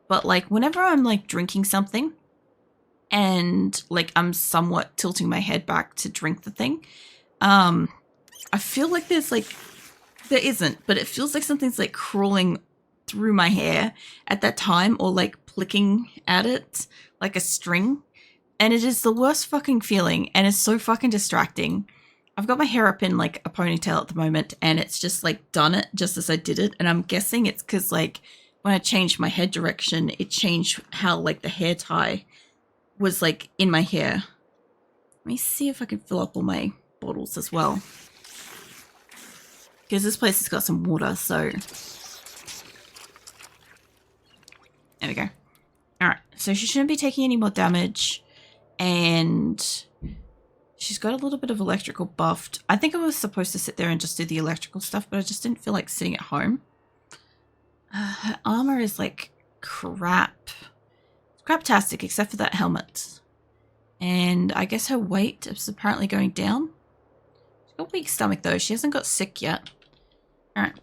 but like whenever I'm like drinking something and like I'm somewhat tilting my head back to drink the thing, I feel like there isn't, but it feels like something's like crawling through my hair at that time, or like flicking at it like a string. And it is the worst fucking feeling, and it's so fucking distracting. I've got my hair up in like a ponytail at the moment, and it's just like done it just as I did it. And I'm guessing it's because like when I changed my head direction, it changed how like the hair tie was like in my hair. Let me see if I can fill up all my bottles as well, because this place has got some water. So there we go. All right, so she shouldn't be taking any more damage. And she's got a little bit of electrical buffed. I think I was supposed to sit there and just do the electrical stuff, but I just didn't feel like sitting at home. Her armor is like crap. Craptastic, except for that helmet. And I guess her weight is apparently going down. She's got a weak stomach though. She hasn't got sick yet. Alright.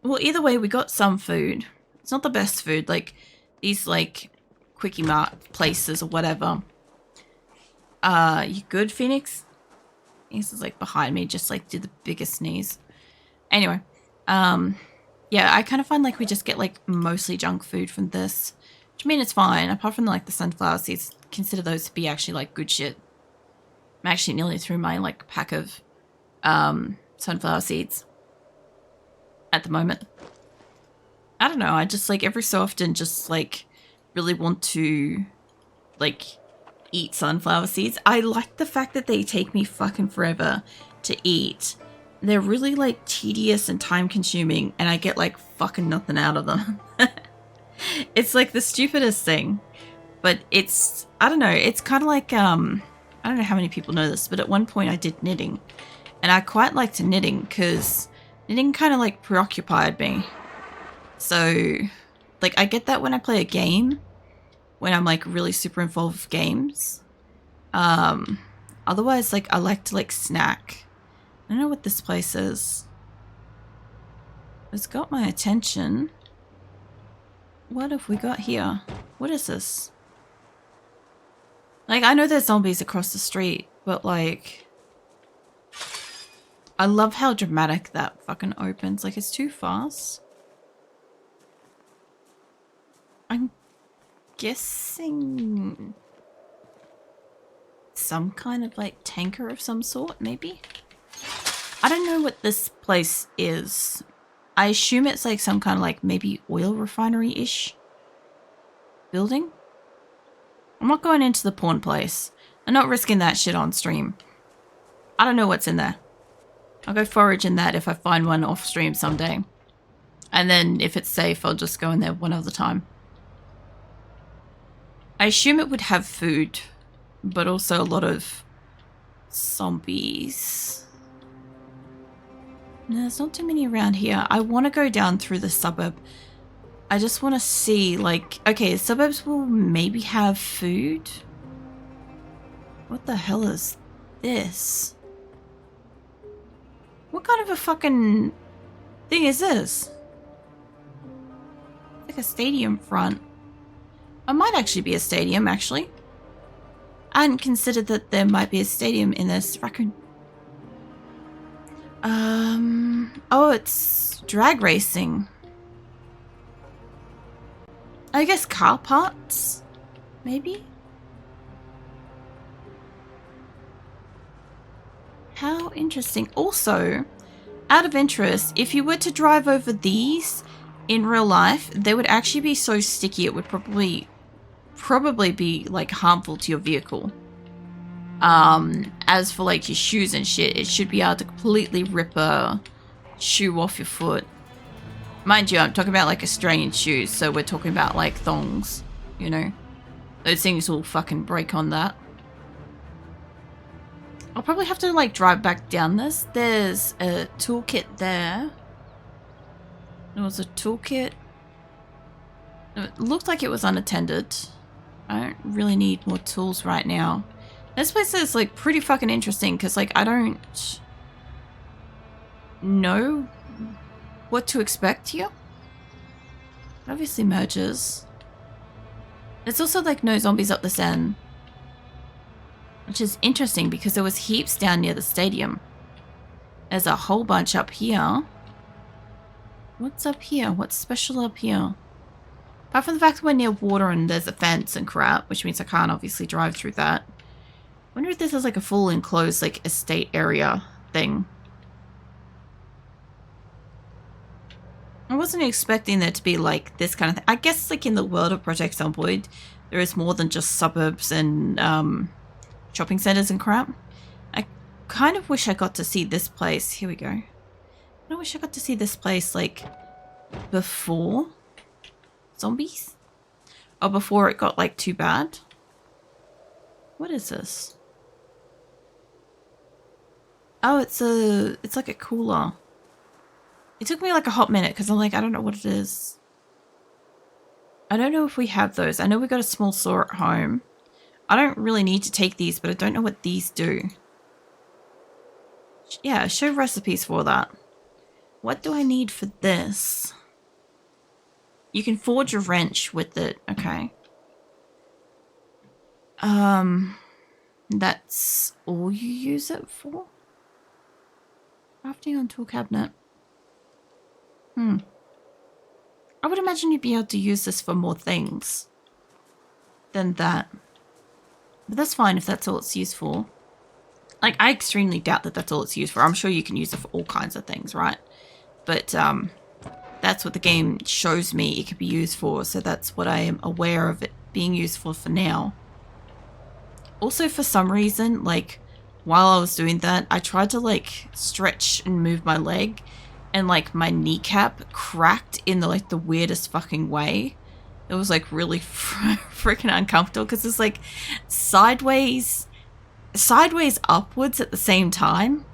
Well, either way, we got some food. It's not the best food. Like, these like Quickie Mart places or whatever. You good, Phoenix? Phoenix is like behind me, just like did the biggest sneeze. Anyway, yeah, I kind of find like we just get like mostly junk food from this, which I mean it's fine. Apart from like the sunflower seeds, consider those to be actually like good shit. I'm actually nearly through my like pack of sunflower seeds at the moment. I don't know. I just like every so often just like really want to like eat sunflower seeds. I like the fact that they take me fucking forever to eat. They're really like tedious and time consuming, and I get like fucking nothing out of them. It's like the stupidest thing, but it's, I don't know, it's kind of like I don't know how many people know this, but at one point I did knitting, and I quite liked knitting because knitting kind of like preoccupied me. So like I get that when I play a game, when I'm like really super involved with games. Otherwise, like I like to like snack. I don't know what this place is. It's got my attention. What have we got here? What is this? Like, I know there's zombies across the street, but like, I love how dramatic that fucking opens. Like, it's too fast. I'm guessing some kind of like tanker of some sort, maybe? I don't know what this place is. I assume it's like some kind of like maybe oil refinery-ish building. I'm not going into the pawn place. I'm not risking that shit on stream. I don't know what's in there. I'll go forage in that if I find one off stream someday. And then if it's safe, I'll just go in there one other time. I assume it would have food, but also a lot of zombies. No, there's not too many around here. I want to go down through the suburb. I just want to see, like, okay, suburbs will maybe have food. What the hell is this? What kind of a fucking thing is this? Like a stadium front. It might actually be a stadium, actually. I hadn't considered that there might be a stadium in this raccoon. Oh, it's drag racing. I guess car parts, maybe? How interesting. Also, out of interest, if you were to drive over these in real life, they would actually be so sticky it would probably be like harmful to your vehicle. As for like your shoes and shit, it should be able to completely rip a shoe off your foot. Mind you, I'm talking about like Australian shoes, so we're talking about like thongs, you know. Those things will fucking break on that. I'll probably have to like drive back down this. There's a toolkit there. There was a toolkit. It looked like it was unattended. I don't really need more tools right now. This place is like pretty fucking interesting because like I don't know what to expect here. Obviously merges. There's also like no zombies up this end. Which is interesting because there was heaps down near the stadium. There's a whole bunch up here. What's up here? What's special up here? Apart from the fact that we're near water and there's a fence and crap, which means I can't obviously drive through that. I wonder if this is like a full enclosed like estate area thing. I wasn't expecting there to be like this kind of thing. I guess like in the world of Project Zomboid, there is more than just suburbs and shopping centers and crap. I kind of wish I got to see this place. Here we go. I wish I got to see this place like before zombies. Or before it got like too bad. What is this? Oh, it's like a cooler. It took me like a hot minute because I'm like, I don't know what it is. I don't know if we have those. I know we got a small saw at home. I don't really need to take these, but I don't know what these do. Yeah, show recipes for that. What do I need for this? You can forge a wrench with it. Okay. That's all you use it for? Crafting on tool cabinet. I would imagine you'd be able to use this for more things than that. But that's fine if that's all it's used for. Like, I extremely doubt that that's all it's used for. I'm sure you can use it for all kinds of things, right? But, that's what the game shows me it could be used for. So that's what I am aware of it being used for now. Also, for some reason, like, while I was doing that, I tried to, like, stretch and move my leg. And, like, my kneecap cracked in the, like, the weirdest fucking way. It was, like, really freaking uncomfortable because it's, like, sideways upwards at the same time.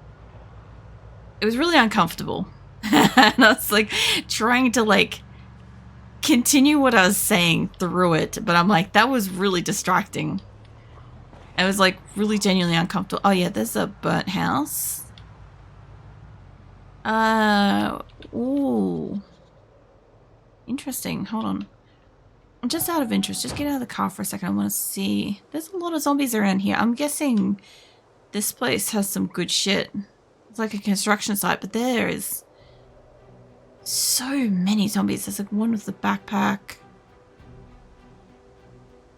It was really uncomfortable. And I was, like, trying to, like, continue what I was saying through it. But I'm like, that was really distracting. I was, like, really genuinely uncomfortable. Oh, yeah, there's a burnt house. Ooh. Interesting. Hold on. Just out of interest, just get out of the car for a second. I want to see. There's a lot of zombies around here. I'm guessing this place has some good shit. It's like a construction site, but there is so many zombies. There's like one with the backpack.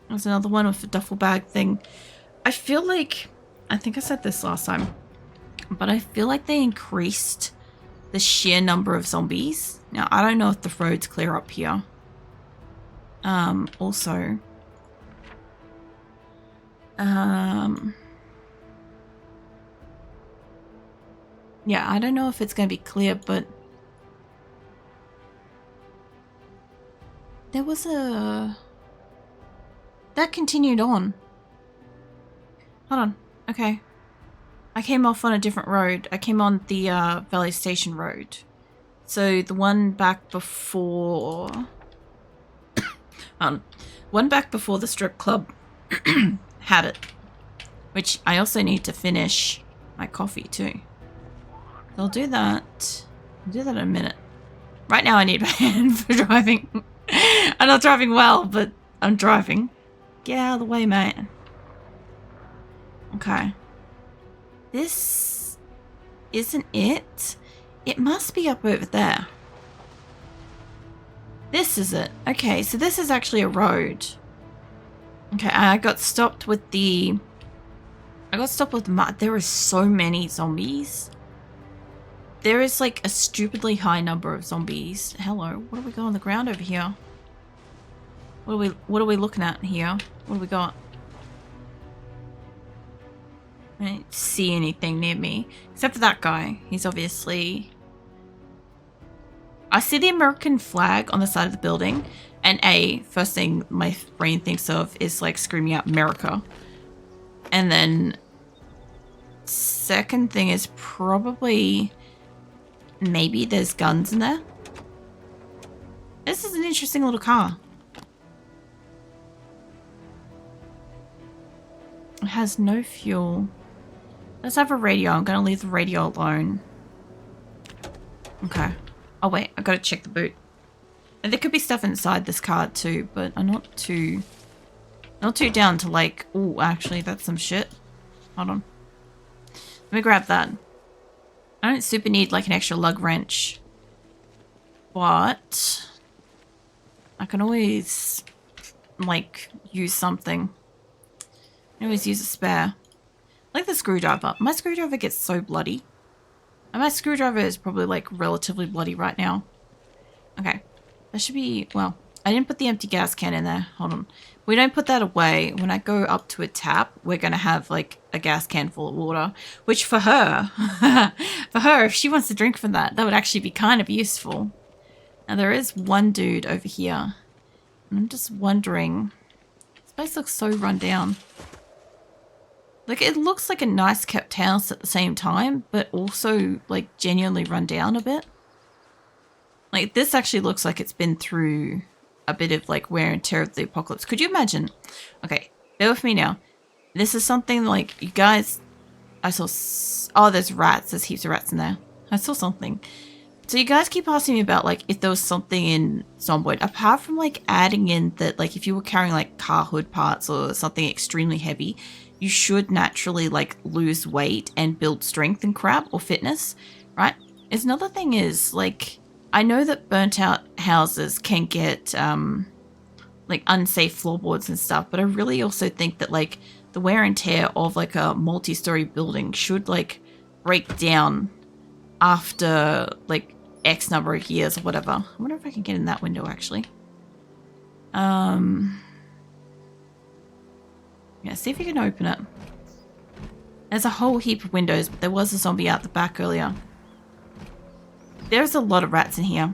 There's another one with the duffel bag thing. I feel like, I think I said this last time, but I feel like they increased the sheer number of zombies. Now, I don't know if the road's clear up here. Also, yeah, I don't know if it's going to be clear, but there was that continued on. Hold on. Okay. I came off on a different road. I came on the Valley Station Road. So the one back before... one back before the strip club had it. Which I also need to finish my coffee too. I'll do that. I'll do that in a minute. Right now I need my hand for driving. I'm not driving well, but I'm driving. Get out of the way, mate. Okay. This isn't it. It must be up over there. This is it. Okay, so this is actually a road. Okay, I got stopped with the... There are so many zombies. There is like a stupidly high number of zombies. Hello, what do we got on the ground over here? What are we looking at here? What do we got? I don't see anything near me. Except for that guy. He's obviously... I see the American flag on the side of the building. And first thing my brain thinks of is like screaming out America. And then... second thing is probably... maybe there's guns in there. This is an interesting little car. It has no fuel. Let's have a radio. I'm going to leave the radio alone. Okay. Oh, wait. I've got to check the boot. And there could be stuff inside this card too, but I'm not too down to like, oh, actually that's some shit. Hold on. Let me grab that. I don't super need like an extra lug wrench, but I can always like use something. I can always use a spare. Like the screwdriver. My screwdriver gets so bloody. And my screwdriver is probably like relatively bloody right now. Okay. That should be, well, I didn't put the empty gas can in there. Hold on. We don't put that away. When I go up to a tap, we're going to have like a gas can full of water, which for her, if she wants to drink from that, that would actually be kind of useful. Now there is one dude over here. And I'm just wondering, this place looks so run down. Like, it looks like a nice kept house at the same time, but also, like, genuinely run down a bit. Like, this actually looks like it's been through a bit of, like, wear and tear of the apocalypse. Could you imagine? Okay, bear with me now. This is something, like, you guys... I saw... Oh, there's rats. There's heaps of rats in there. I saw something. So you guys keep asking me about, like, if there was something in Zomboid. Apart from, like, adding in that, like, if you were carrying, like, car hood parts or something extremely heavy... You should naturally, like, lose weight and build strength and crap, or fitness, right? There's another thing is, like, I know that burnt out houses can get, like, unsafe floorboards and stuff, but I really also think that, like, the wear and tear of, like, a multi-story building should, like, break down after, like, X number of years or whatever. I wonder if I can get in that window, actually. Yeah, see if you can open it. There's a whole heap of windows, but there was a zombie out the back earlier. There's a lot of rats in here.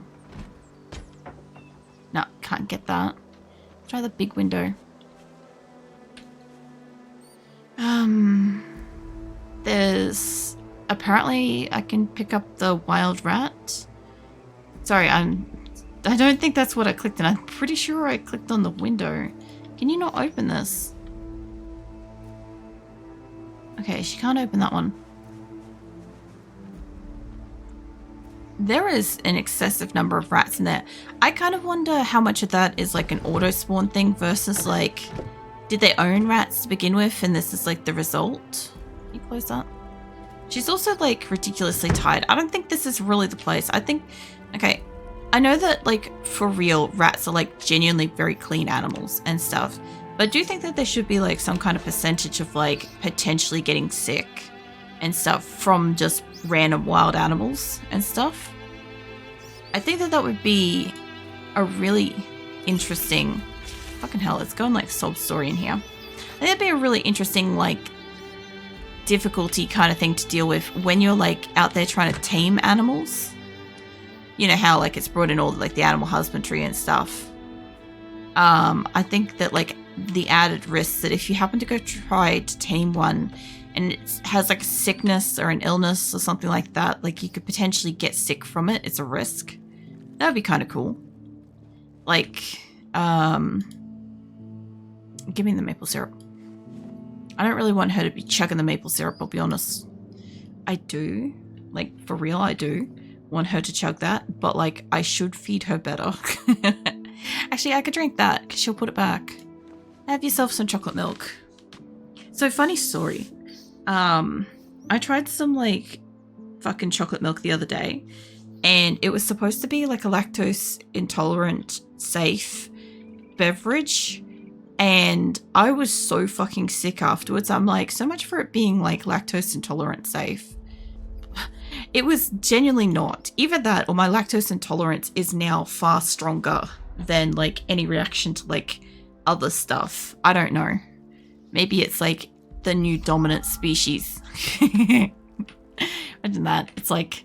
No, can't get that. Try the big window. There's... Apparently, I can pick up the wild rat. Sorry, I don't think that's what I clicked on. I'm pretty sure I clicked on the window. Can you not open this? Okay, she can't open that one. There is an excessive number of rats in there. I kind of wonder how much of that is like an auto spawn thing versus like, did they own rats to begin with and this is like the result? Can you close that? She's also like ridiculously tired. I don't think this is really the place. I think, okay, I know that like for real rats are like genuinely very clean animals and stuff. But I do think that there should be like some kind of percentage of like potentially getting sick and stuff from just random wild animals and stuff. I think that that would be a really interesting... Fucking hell, it's going like sob story in here. I think that'd be a really interesting like difficulty kind of thing to deal with when you're like out there trying to tame animals. You know how like it's brought in all like the animal husbandry and stuff. I think that like the added risk that if you happen to go try to tame one and it has like a sickness or an illness or something like that, like you could potentially get sick from it. It's a risk. That would be kind of cool. Like, give me the maple syrup. I don't really want her to be chugging the maple syrup, I'll be honest. I do. Like, for real, I do want her to chug that, but like, I should feed her better. Actually, I could drink that because she'll put it back. Have yourself some chocolate milk. So, funny story. I tried some like fucking chocolate milk the other day and it was supposed to be like a lactose intolerant safe beverage and I was so fucking sick afterwards. I'm like, so much for it being like lactose intolerant safe. It was genuinely not. Either that or my lactose intolerance is now far stronger than like any reaction to like other stuff. I don't know. Maybe it's like the new dominant species. Imagine that. It's like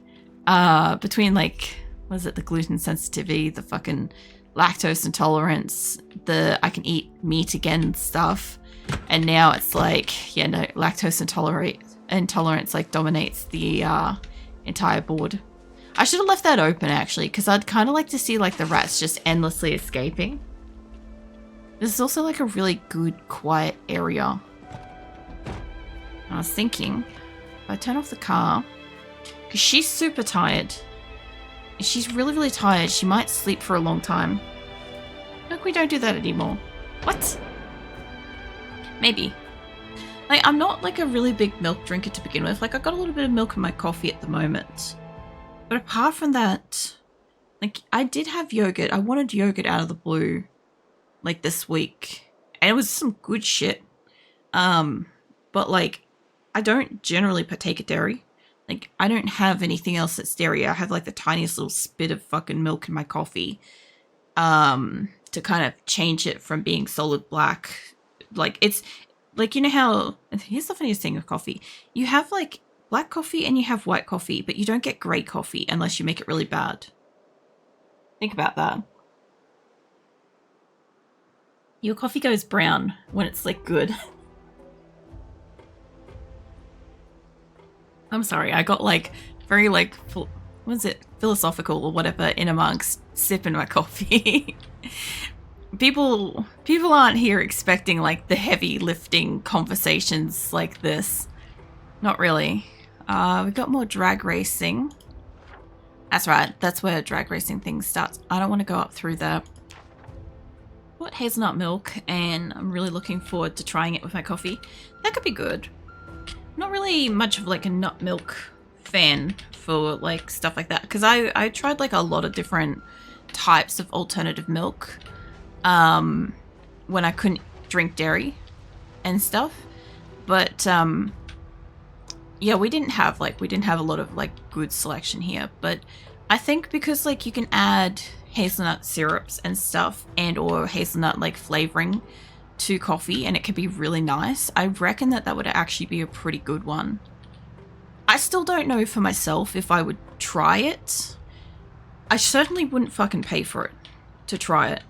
between like, what is it, the gluten sensitivity, the fucking lactose intolerance, the I can eat meat again stuff, and now it's like, yeah, no, lactose intolerance like dominates the entire board. I should have left that open actually, because I'd kind of like to see like the rats just endlessly escaping. This is also like a really good quiet area. I was thinking, if I turn off the car, because she's super tired. She's really, really tired. She might sleep for a long time. Look, we don't do that anymore. What? Maybe. Like, I'm not like a really big milk drinker to begin with. Like, I got a little bit of milk in my coffee at the moment. But apart from that, like, I did have yogurt. I wanted yogurt out of the blue, like, this week. And it was some good shit. But, like, I don't generally partake of dairy. Like, I don't have anything else that's dairy. I have, like, the tiniest little spit of fucking milk in my coffee. To kind of change it from being solid black. Like, it's, like, you know how, here's the funniest thing with coffee. You have, like, black coffee and you have white coffee, but you don't get grey coffee unless you make it really bad. Think about that. Your coffee goes brown when it's, like, good. I'm sorry, I got, like, very, like, what is it, philosophical or whatever in amongst sipping my coffee. People aren't here expecting, like, the heavy lifting conversations like this. Not really. We got more drag racing. That's right, that's where drag racing thing starts. I don't want to go up through there. What, hazelnut milk, and I'm really looking forward to trying it with my coffee. That could be good. Not really much of, like, a nut milk fan for, like, stuff like that, because I tried, like, a lot of different types of alternative milk when I couldn't drink dairy and stuff, but yeah, we didn't have a lot of, like, good selection here. But I think because, like, you can add hazelnut syrups and stuff and or hazelnut, like, flavoring to coffee, and it could be really nice. I reckon that would actually be a pretty good one. I still don't know for myself if I would try it. I certainly wouldn't fucking pay for it to try it.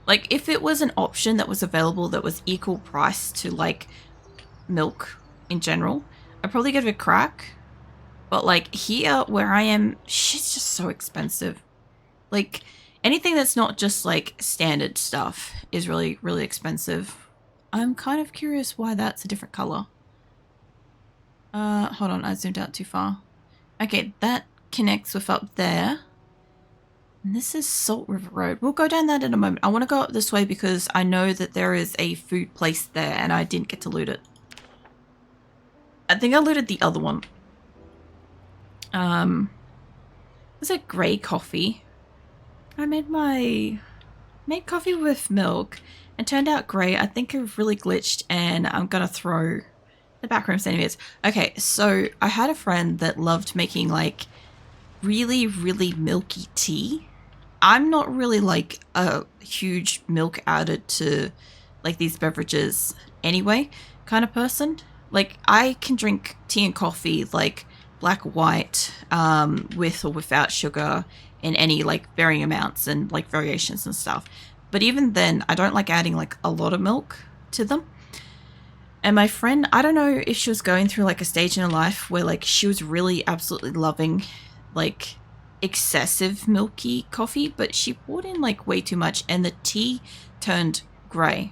Like, if it was an option that was available that was equal price to, like, milk in general, I'd probably give it a crack. But, like, here where I am, shit's just so expensive. Like, anything that's not just, like, standard stuff is really, really expensive. I'm kind of curious why that's a different color. Hold on, I zoomed out too far. Okay, that connects with up there. And this is Salt River Road. We'll go down that in a moment. I want to go up this way because I know that there is a food place there and I didn't get to loot it. I think I looted the other one. Was it grey coffee? I made coffee with milk and turned out grey. I think I've really glitched and I'm gonna throw the backrooms anyways. Okay, so I had a friend that loved making, like, really, really milky tea. I'm not really, like, a huge milk added to, like, these beverages anyway kind of person. Like, I can drink tea and coffee, like, black, white, with or without sugar in any, like, varying amounts and, like, variations and stuff. But even then, I don't like adding, like, a lot of milk to them. And my friend, I don't know if she was going through, like, a stage in her life where, like, she was really absolutely loving, like, excessive milky coffee, but she poured in, like, way too much and the tea turned grey.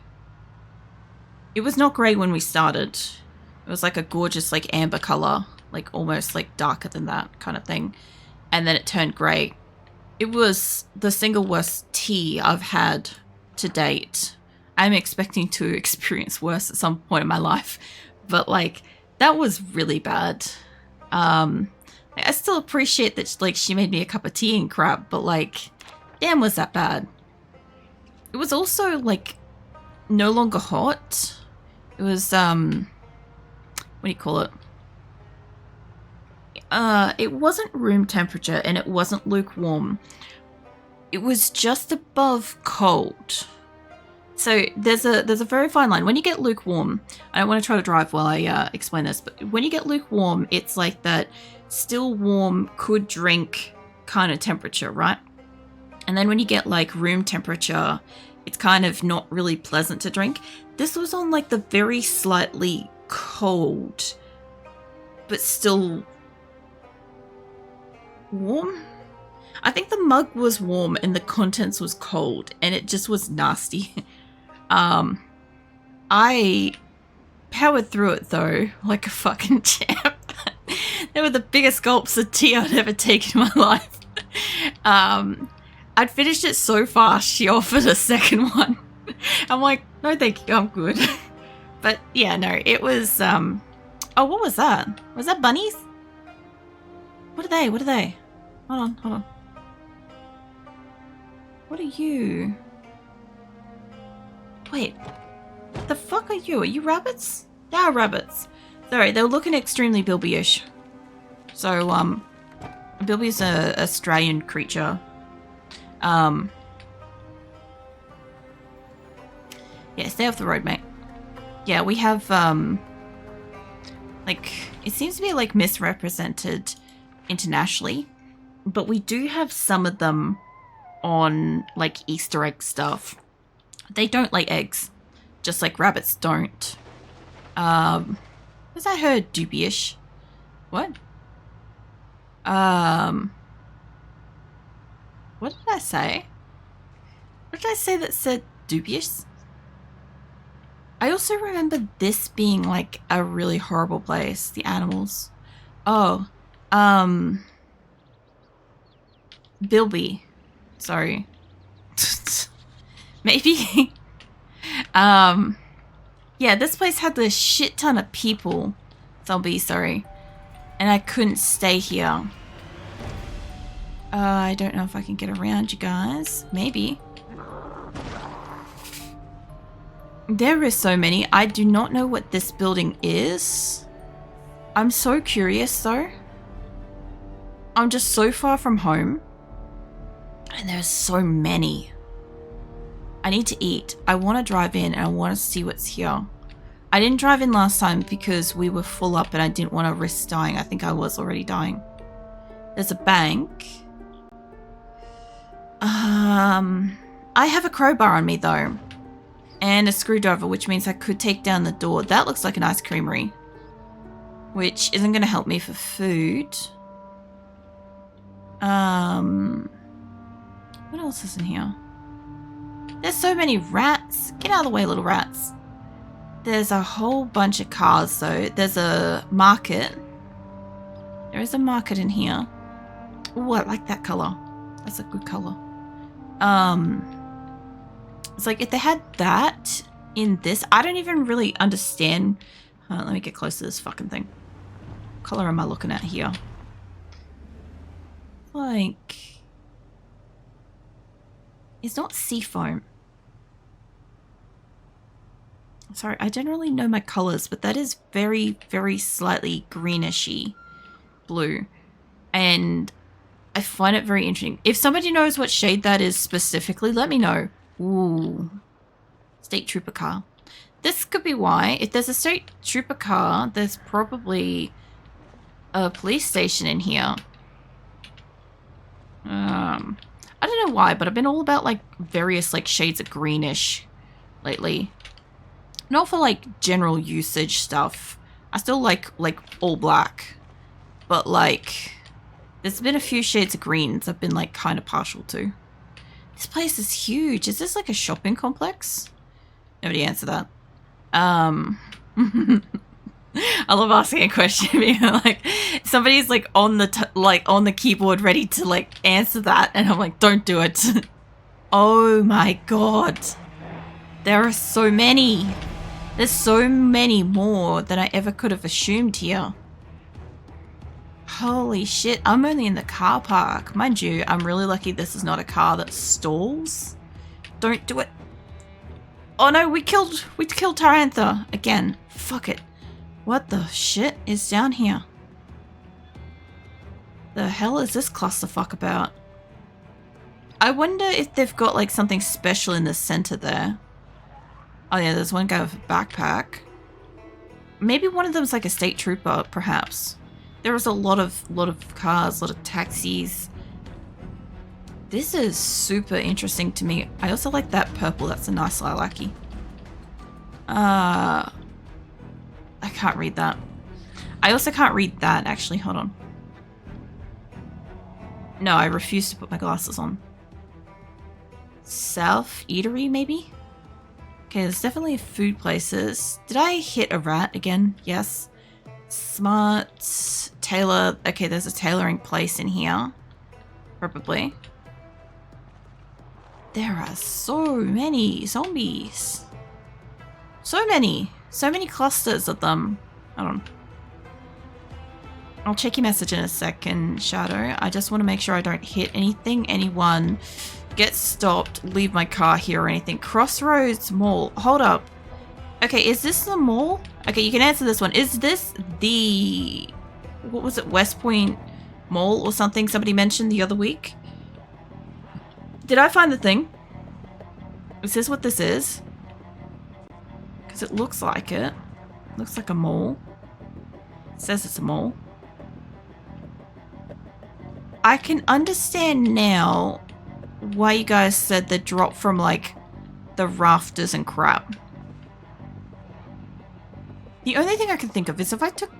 It was not grey when we started. It was, like, a gorgeous, like, amber color, like, almost, like, darker than that kind of thing. And then it turned grey. It was the single worst tea I've had to date. I'm expecting to experience worse at some point in my life, but, like, that was really bad. I still appreciate that, like, she made me a cup of tea and crap, but, like, damn, was that bad. It was also, like, no longer hot. It was, what do you call it? It wasn't room temperature and it wasn't lukewarm. It was just above cold. So there's a very fine line. When you get lukewarm, I don't want to try to drive while I explain this, but when you get lukewarm, it's like that still warm, could drink kind of temperature, right? And then when you get, like, room temperature, it's kind of not really pleasant to drink. This was on, like, the very slightly cold, but still warm. I think the mug was warm and the contents was cold and it just was nasty. I powered through it though, like a fucking champ. They were the biggest gulps of tea I'd ever taken in my life. I'd finished it so fast, she offered a second one. I'm like, no thank you, I'm good. But yeah, no, it was, oh, what was that? Was that bunnies? What are they? What are they? Hold on, hold on. What are you? Wait, what the fuck are you? Are you rabbits? They are rabbits. Sorry, they were looking extremely Bilby-ish. So, Bilby's a Australian creature. Yeah, stay off the road, mate. Yeah, we have, like, it seems to be, like, misrepresented internationally. But we do have some of them on, like, Easter egg stuff. They don't lay eggs, just like rabbits don't. Was I heard dubious? What? What did I say? What did I say that said dubious? I also remember this being like a really horrible place, the animals. Oh, Bilby. Sorry. Maybe. Yeah, this place had a shit ton of people. Zombie, sorry. And I couldn't stay here. I don't know if I can get around you guys. Maybe. There is so many. I do not know what this building is. I'm so curious though. I'm just so far from home. And there's so many. I need to eat. I want to drive in and I want to see what's here. I didn't drive in last time because we were full up and I didn't want to risk dying. I think I was already dying. There's a bank. I have a crowbar on me though. And a screwdriver, which means I could take down the door. That looks like an ice creamery. Which isn't going to help me for food. What else is in here? There's so many rats. Get out of the way, little rats. There's a whole bunch of cars though. There's a market. There is a market in here. Oh, I like that color. That's a good color. It's like if they had that in this, I don't even really understand. Let me get close to this fucking thing. What color am I looking at here? Like, it's not seafoam. Sorry, I don't really know my colors, but that is very, very slightly greenish-y blue. And I find it very interesting. If somebody knows what shade that is specifically, let me know. Ooh. State trooper car. This could be why. If there's a state trooper car, there's probably a police station in here. I don't know why, but I've been all about like various like shades of greenish lately. Not for like general usage stuff. I still like all black. But like there's been a few shades of greens I've been like kind of partial to. This place is huge. Is this like a shopping complex? Nobody answer that. I love asking a question. Like somebody's like on the keyboard ready to like answer that and I'm like, don't do it. Oh my god. There are so many. There's so many more than I ever could have assumed here. Holy shit, I'm only in the car park. Mind you, I'm really lucky this is not a car that stalls. Don't do it. Oh no, we killed Tarantha again. Fuck it. What the shit is down here? The hell is this clusterfuck about? I wonder if they've got like something special in the center there. Oh yeah, there's one guy with a backpack. Maybe one of them's like a state trooper, perhaps. There was a lot of cars, a lot of taxis. This is super interesting to me. I also like that purple. That's a nice lilac-y. I can't read that. I also can't read that, actually. Hold on. No, I refuse to put my glasses on. South Eatery, maybe? Okay, there's definitely food places. Did I hit a rat again? Yes. Smart. Tailor. Okay, there's a tailoring place in here. Probably. There are so many zombies. So many. So many clusters of them. Hold on. I'll check your message in a second, Shadow. I just want to make sure I don't hit anything, anyone, get stopped, leave my car here or anything. Crossroads Mall. Hold up. Okay, is this the mall? Okay, you can answer this one. Is this the... what was it? West Point Mall or something somebody mentioned the other week? Did I find the thing? Is this what this is? Because it looks like it. Looks like a mall. It says it's a mall. I can understand now why you guys said the drop from, like, the rafters and crap. The only thing I can think of is if I took...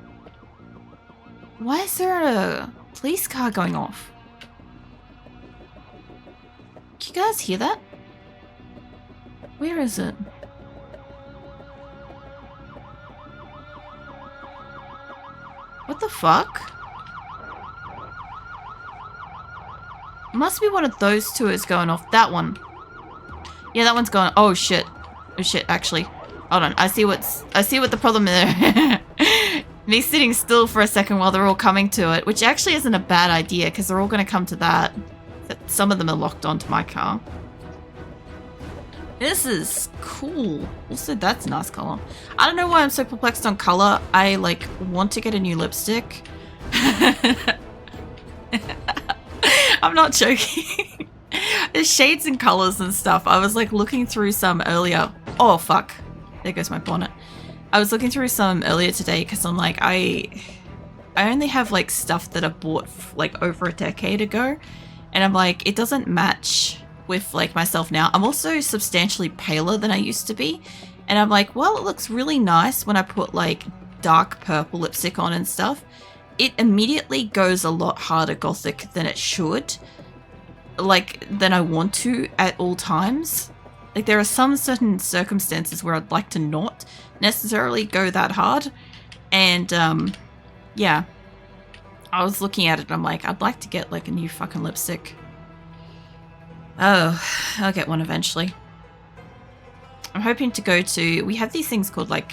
why is there a police car going off? Can you guys hear that? Where is it? What the fuck? Must be one of those two is going off. That one. Yeah, that one's going. Oh shit. Oh shit, actually. Hold on. I see what the problem is. Me sitting still for a second while they're all coming to it, which actually isn't a bad idea because they're all going to come to that. Some of them are locked onto my car. This is cool. Also, that's a nice color. I don't know why I'm so perplexed on color. I, like, want to get a new lipstick. I'm not joking. There's shades and colors and stuff. I was, like, looking through some earlier. Oh, fuck. There goes my bonnet. I was looking through some earlier today because I'm like, I only have, like, stuff that I bought, like, over a decade ago. And I'm like, it doesn't match with, like, myself now. I'm also substantially paler than I used to be. And I'm like, well, it looks really nice when I put, like, dark purple lipstick on and stuff. It immediately goes a lot harder gothic than it should. Like, than I want to at all times. Like, there are some certain circumstances where I'd like to not necessarily go that hard. And, yeah. I was looking at it and I'm like, I'd like to get, like, a new fucking lipstick. Oh, I'll get one eventually. I'm hoping to go to... we have these things called, like...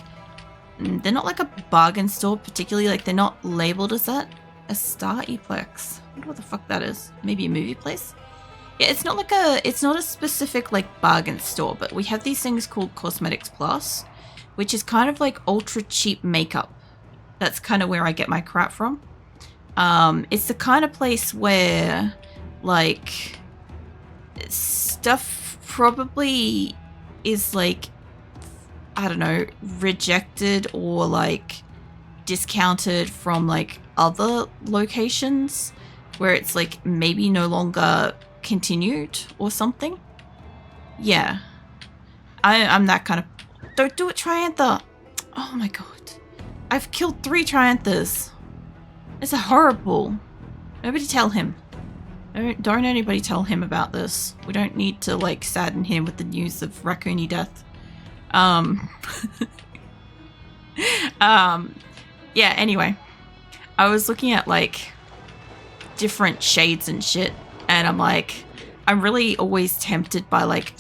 they're not like a bargain store particularly. Like, they're not labeled as that. A Star Eplex. I wonder what the fuck that is. Maybe a movie place? Yeah, it's not like a... it's not a specific, like, bargain store. But we have these things called Cosmetics Plus. Which is kind of like ultra cheap makeup. That's kind of where I get my crap from. It's the kind of place where, like, stuff probably is, like, I don't know, rejected or, like, discounted from, like, other locations where it's, like, maybe no longer continued or something. Yeah. I'm that kind of... don't do it, Triantha! Oh my god. I've killed 3 Trianthas. It's horrible. Nobody tell him. Don't anybody tell him about this. We don't need to, like, sadden him with the news of raccoony death. Yeah, anyway. I was looking at, like, different shades and shit, and I'm like, I'm really always tempted by, like,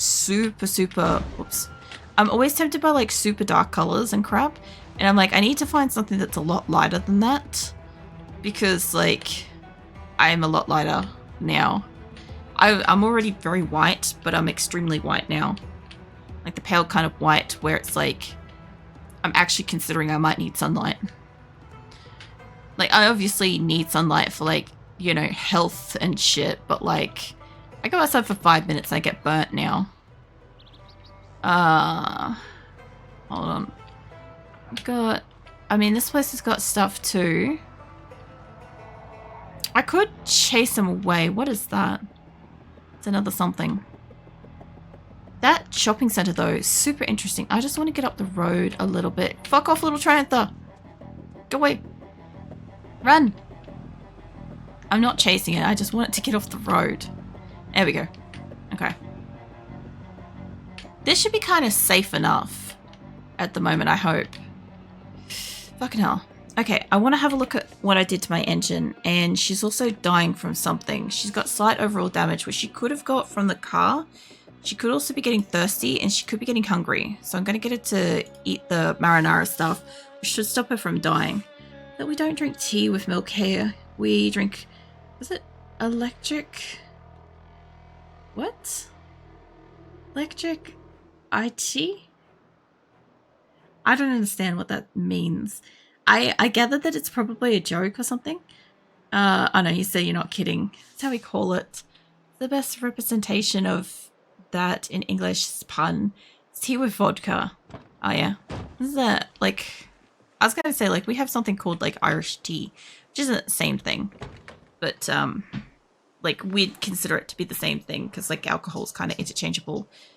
I'm always tempted by, like, super dark colors and crap, and I'm like, I need to find something that's a lot lighter than that. Because, like, I am a lot lighter now. I'm already very white, but I'm extremely white now. Like the pale kind of white where it's like, I'm actually considering I might need sunlight. Like, I obviously need sunlight for, like, you know, health and shit, but, like, I go outside for 5 minutes and I get burnt now. Hold on. I mean, this place has got stuff too. I could chase him away. What is that? It's another something. That shopping center, though, is super interesting. I just want to get up the road a little bit. Fuck off, little Triantha! Go away. Run! I'm not chasing it. I just want it to get off the road. There we go. Okay. This should be kind of safe enough at the moment, I hope. Fucking hell. Okay, I want to have a look at what I did to my engine, and she's also dying from something. She's got slight overall damage, which she could have got from the car. She could also be getting thirsty, and she could be getting hungry. So I'm going to get her to eat the marinara stuff, which should stop her from dying. But we don't drink tea with milk here. We drink... is it electric? What? Electric IT? I don't understand what that means. I gathered that it's probably a joke or something. I know, you say you're not kidding. That's how we call it. The best representation of that in English is pun. It's tea with vodka. Oh yeah. This is a, like... I was going to say, like, we have something called, like, Irish tea, which isn't the same thing. But, like, we'd consider it to be the same thing because, like, alcohol's kind of interchangeable.